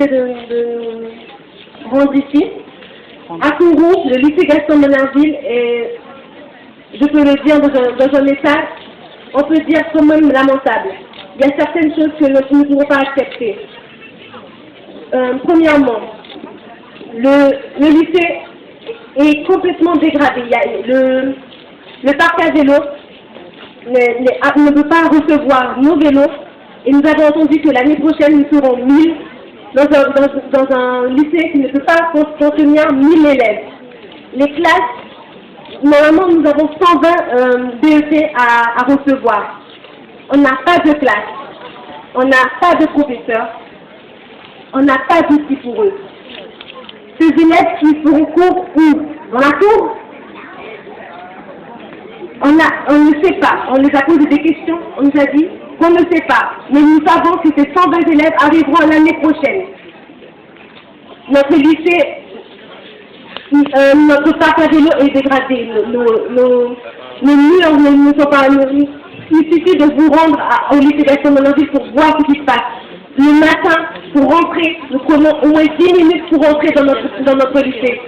de rendre ici. À Kourou, le lycée Gaston Monnerville est, je peux le dire, dans un état, on peut dire quand même lamentable. Il y a certaines choses que nous ne pouvons pas accepter. Premièrement, le lycée est complètement dégradé. Il y a le parc à vélo ne peut pas recevoir nos vélos et nous avons entendu que l'année prochaine nous serons 1000 dans un lycée qui ne peut pas contenir 1000 élèves. Les classes, normalement nous avons 120 BEP à recevoir. On n'a pas de classe, on n'a pas de professeurs, on n'a pas d'outils pour eux. Ces élèves qui feront cours où? Dans la cour? On ne sait pas, on les a posé des questions, on nous a dit qu'on ne sait pas. Mais nous savons que ces 120 élèves arriveront l'année prochaine. Notre lycée, notre parc à vélo est dégradé. Nos murs ne sont pas... Il suffit de vous rendre au lycée Gaston Monnerville pour voir ce qui se passe. Le matin, pour rentrer, nous prenons au moins 10 minutes pour rentrer dans notre lycée.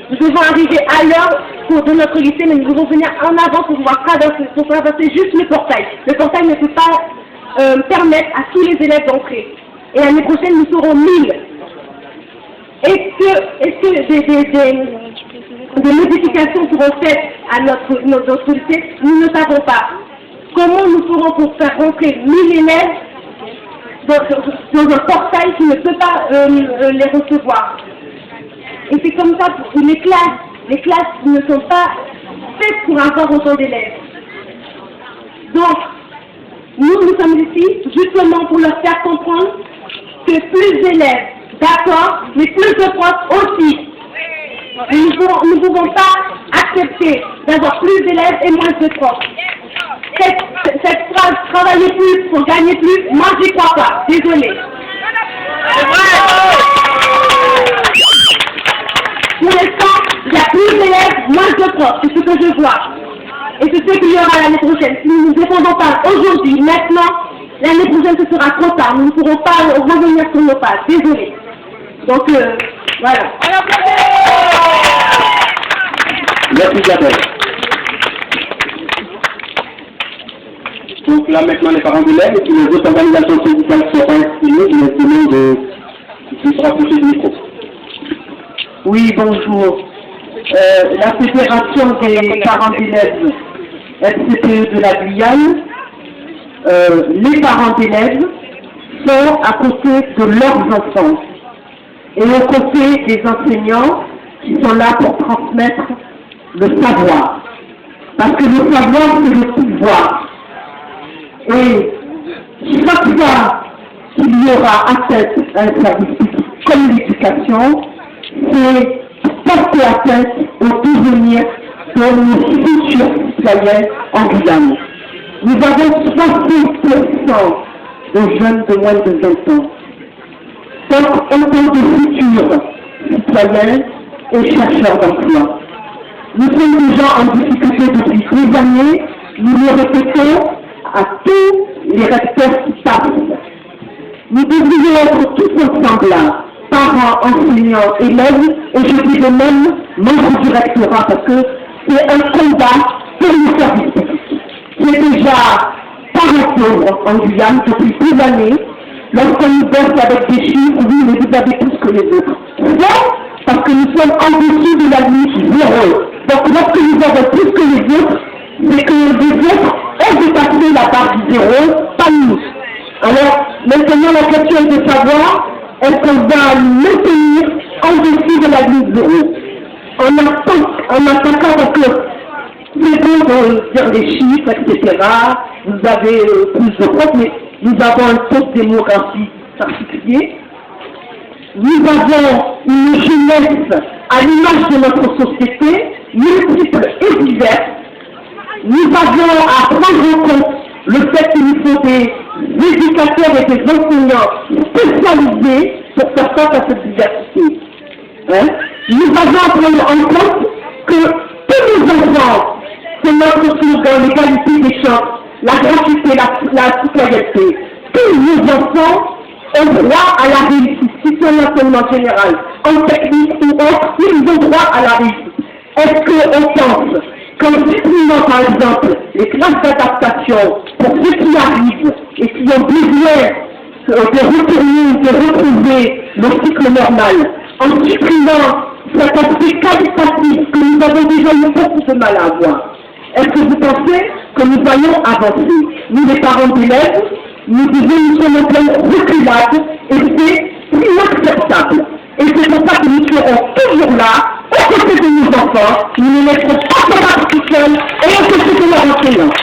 Nous devons arriver à l'heure de notre lycée, mais nous devons venir en avant pour pouvoir traverser juste le portail. Le portail ne peut pas permettre à tous les élèves d'entrer. Et l'année prochaine, nous serons 1000. Est-ce que des modifications seront faites à notre lycée? Nous ne savons pas. Comment nous ferons pour faire rentrer 1000 élèves dans un portail qui ne peut pas les recevoir? Et c'est comme ça pour les classes ne sont pas faites pour avoir autant d'élèves. Donc, nous sommes ici justement pour leur faire comprendre que plus d'élèves, d'accord, mais plus de profs aussi. Nous ne pouvons pas accepter d'avoir plus d'élèves et moins de profs. Cette phrase, travailler plus pour gagner plus, moi j'y crois pas, désolé. Pour l'instant, il y a plus d'élèves, moins de profs, c'est ce que je vois. Et c'est ce qu'il y aura l'année prochaine. Si nous ne défendons pas aujourd'hui, maintenant, l'année prochaine ce sera trop tard. Nous ne pourrons pas revenir sur nos pas, désolé. Donc, voilà. Merci Isabelle. Donc là maintenant les parents d'élèves et puis les autres organisations syndicales sont inscrites, je les demande de se rapprocher du micro. Oui, bonjour. La Fédération des parents d'élèves FCPE de la Guyane, les parents d'élèves sont à côté de leurs enfants et aux côtés des enseignants qui sont là pour transmettre le savoir. Parce que le savoir, c'est le pouvoir. Et chaque fois qu'il y aura à tête un service public comme l'éducation, c'est porter atteinte au devenir de nos futurs citoyens en Guyane. Nous avons 60% de jeunes de moins de 20 ans. Donc, autant de futurs citoyens et chercheurs d'emploi. Nous sommes déjà en difficulté depuis des années, nous le répétons à tous les recteurs qui passent. Nous devrions être tous ensemble là, parents, enseignants, élèves, et je dis de même, membre du rectorat, parce que c'est un combat pour le service public. C'est déjà parents pauvres en Guyane depuis des années. Lorsqu'on nous bosse avec des chiffres, oui, mais vous avez plus que les autres. Pourquoi? Parce que nous sommes en dessous de la limite zéro. Donc lorsque nous avons plus que les autres, c'est que les autres ont dépassé la barre du zéro, pas nous. Alors, maintenant la question est de savoir, est-ce qu'on va maintenir en dessous de la limite zéro? En attaquant parce que c'est bon de dire des chiffres, etc. Vous avez plus de profs, mais nous avons un taux de démographie particulier. Nous avons une jeunesse à l'image de notre société, multiple et diverse. Nous avons à prendre en compte le fait qu'il nous faut des éducateurs et des enseignants spécialisés pour faire face à cette diversité. Nous avons à prendre en compte que tous nos enfants, c'est notre slogan, l'égalité des chances, la gratuité, la citoyenneté. Tous nos enfants ont droit à la réussite l'enseignement général, en technique ou autre, ils ont droit à la réussite. Est-ce qu'on pense qu'en supprimant par exemple les classes d'adaptation pour ceux qui arrivent et qui ont besoin de retourner, de retrouver le cycle normal, en supprimant cet aspect qualitatif que nous avons déjà eu beaucoup de mal à avoir, est-ce que vous pensez que nous allons avancer? Nous, les parents d'élèves, nous sommes en pleine reculade et c'est inacceptable. Et c'est pour ça que nous serons toujours là, aux côtés de nos enfants, nous ne laisserons pas se battre tout seuls et aux côtés de leurs enseignants.